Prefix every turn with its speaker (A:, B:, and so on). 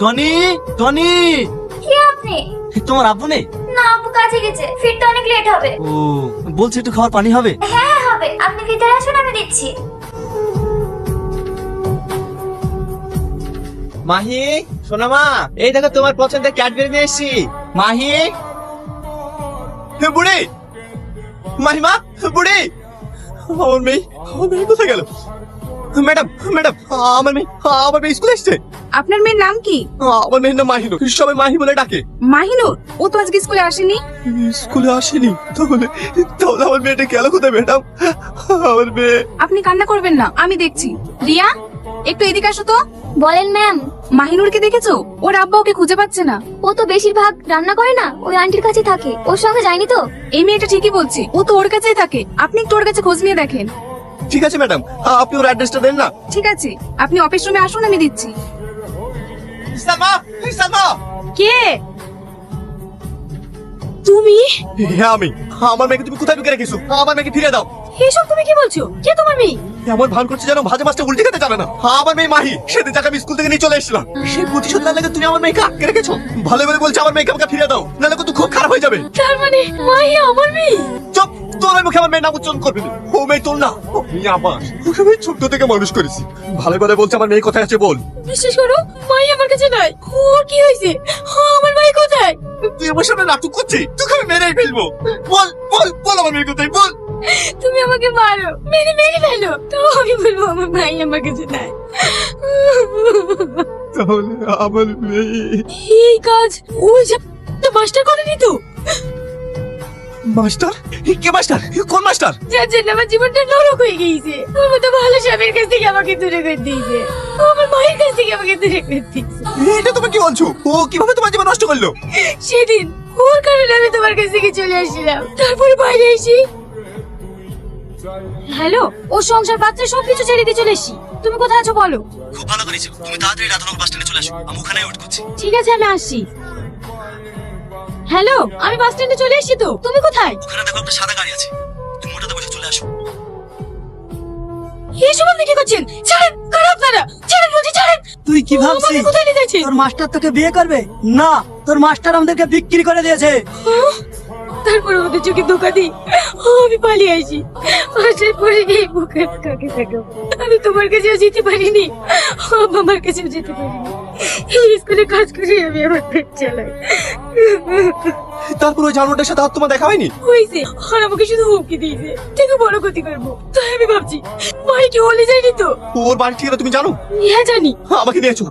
A: Tony Tony,
B: কি আপনি?
A: তোমার আব্বু নেই?
B: না, আব্বু কাজে গেছে, ফিরতে অনেক লেট হবে।
A: ও, বলছে একটু খাবার পানি হবে।
B: হ্যাঁ হবে, আপনি ভিতরে আসুন, আমি দিচ্ছি।
C: মাহি, সোনা মা, এই দেখো তোমার পছন্দের ক্যাডবেরি নিয়ে এসেছি। মাহি, বুড়ি, মাহিমা, বুড়ি, আমার মেয়ে কোথায় গেল? ম্যাডাম ম্যাডাম, আমার মেয়ে স্কুলে এসছে।
D: আপনার মেয়ের নাম কি?
C: আমার মেয়ের নাম মাহিনুর, সবাই মাহি বলে ডাকে।
D: মাহিনুর? ও তো আজকে স্কুলে আসেনি।
C: স্কুলে আসেনি? তাহলে তাহলে আমার মেয়েটা গেল কোথায় ম্যাডাম? আমার মেয়ে।
D: আপনি কান্না করবেন না, আমি দেখছি। রিয়া, একটু এদিকে আসো তো।
B: বলেন ম্যাম।
D: মাহিনুরকে দেখেছো? ওর আব্বা ওকে খুঁজে পাচ্ছে না।
B: ও তো বেশিরভাগ রান্না করে না, ওই আন্টির কাছে থাকে, ওর সঙ্গে যায়নি তো।
D: এই মেয়েটা ঠিকই বলছে, ও তো ওর কাছেই থাকে। আপনি একটু ওর কাছে খোঁজ নিয়ে দেখেন।
C: ঠিক আছে ম্যাডাম, আপনি ওর অ্যাড্রেসটা দেন না।
D: ঠিক আছে, আপনি অফিস রুমে আসুন, আমি দিচ্ছি।
C: সালমা, সালমা।
D: কে তুমি?
C: হ্যাঁ আমি। আমার মেয়েকে তুমি কোথায় ঢুকে রেখেছো? আমার মেয়েকে ফিরে দাও।
D: এসব তুমি কি বলছো? কে তোমার মেয়ে?
C: এমন ভান করছে যেন ভাজা মাছটা উল্টে খেতে জানে না। আমার মেয়ে মাহি, সেদিন যাকে আমি স্কুল থেকে নিয়ে চলে এসেছিলাম, সেই প্রতিশোধ না লাগে তুমি আমার মেয়েকে আটকে রেখেছো। ভালো বলে বলছে আমার মেয়েকে আমাকে ফিরে দাও, নাহলে কিন্তু খুব খারাপ হয়ে যাবে।
D: তার মানে মাহি আমার মেয়ে?
C: চুপ, তোর মুখে আমার মেয়ের নাম উচ্চারণ করবি না। ও মেয়ে তোর না, ও মেয়ে আমার। ওকে আমি ছোট থেকে মানুষ করেছি। ভালো বলে বলছে আমার মেয়ে কোথায় আছে বল।
D: বিশ্বাস করো, মাহি আমার কাছে নাই। ওর কি হয়েছে? আমার মাহি কোথায়?
C: তুই আমার সামনে নাটক করছিস, তোকে আমি মেরেই ফেলবো। বল বল বল আমার মেয়ে কোথায় বল।
D: তুমি আমাকে মারো, মেরে ফেলো, তো আমি বলবো আমার ভাই আমার কাছে নাই।
C: তাহলে আমার মেয়ে।
D: এই কাজ ওই যে মাস্টার করেনি তো?
C: মাস্টার? কে মাস্টার? কোন মাস্টার?
D: যার জন্য আমার জীবনটা নরক হয়ে গিয়েছে। ওর মতো ভালো স্বামীর কাছ থেকে আমাকে দূরে করে দিয়েছে, ও আমার মায়ের কাছ থেকে আমাকে দূরে করে দিয়েছে।
C: এটা তুমি কি বলছো? ও কিভাবে তোমার জীবন নষ্ট করলো?
D: সেদিন ওর কারণে আমি তোমার কাছ থেকে চলে আসছিলাম, তারপরে বাইরে এসি। হ্যালো, ও সংসার বাচ্চা সবকিছু ছেড়ে দিয়ে চলে এসি। তুমি কোথায় আছো বলো?
A: খুব ভালো করেছো, তুমি তাড়াতাড়ি রাধানগর বাস স্ট্যান্ডে চলে আসো, আমি ওখানে ওয়েট করছি।
D: ঠিক আছে, আমি আসছি। হ্যালো, আমি বাস স্ট্যান্ডে চলে এসেছি তো, তুমি কোথায়?
A: ওখানে দেখো একটা সাদা গাড়ি আছে, তুমি ওটাতে বসে চলে আসো।
D: এসব আপনি কি করছেন? ছাড়েন, কারা আপনারা? ছাড়েন বলছি, ছাড়েন।
A: তুই কি ভাবছিস
D: আমাকে কোথায় নিয়ে যাচ্ছেন?
A: তোর মাস্টার তোকে বিয়ে করবে? না, তোর মাস্টার আমাদেরকে বিক্রি করে দিয়েছে।
D: তারপরে ওদের চোখে ধোকা দিই আমি পালিয়ে আসি। আসার পরে এই বুকের কাকে থাকো, আমি তোমার কাছেও যেতে পারিনি, আমার কাছেও যেতে পারিনি। এই স্কুলে কাজ করে আমি আমার পেট চালাই।
C: তারপর ওই জানোয়ারটার সাথে আর তোমার দেখা হয়নি?
D: হয়েছে, আর আমাকে শুধু হুমকি দিয়েছে থেকে বড় ক্ষতি করবো। তাই আমি ভাবছি মাইকে হলে যায়নি তো।
C: ওর বাড়ি ঠিকানা তুমি জানো?
D: হ্যাঁ জানি।
C: আমাকে দিয়েছো।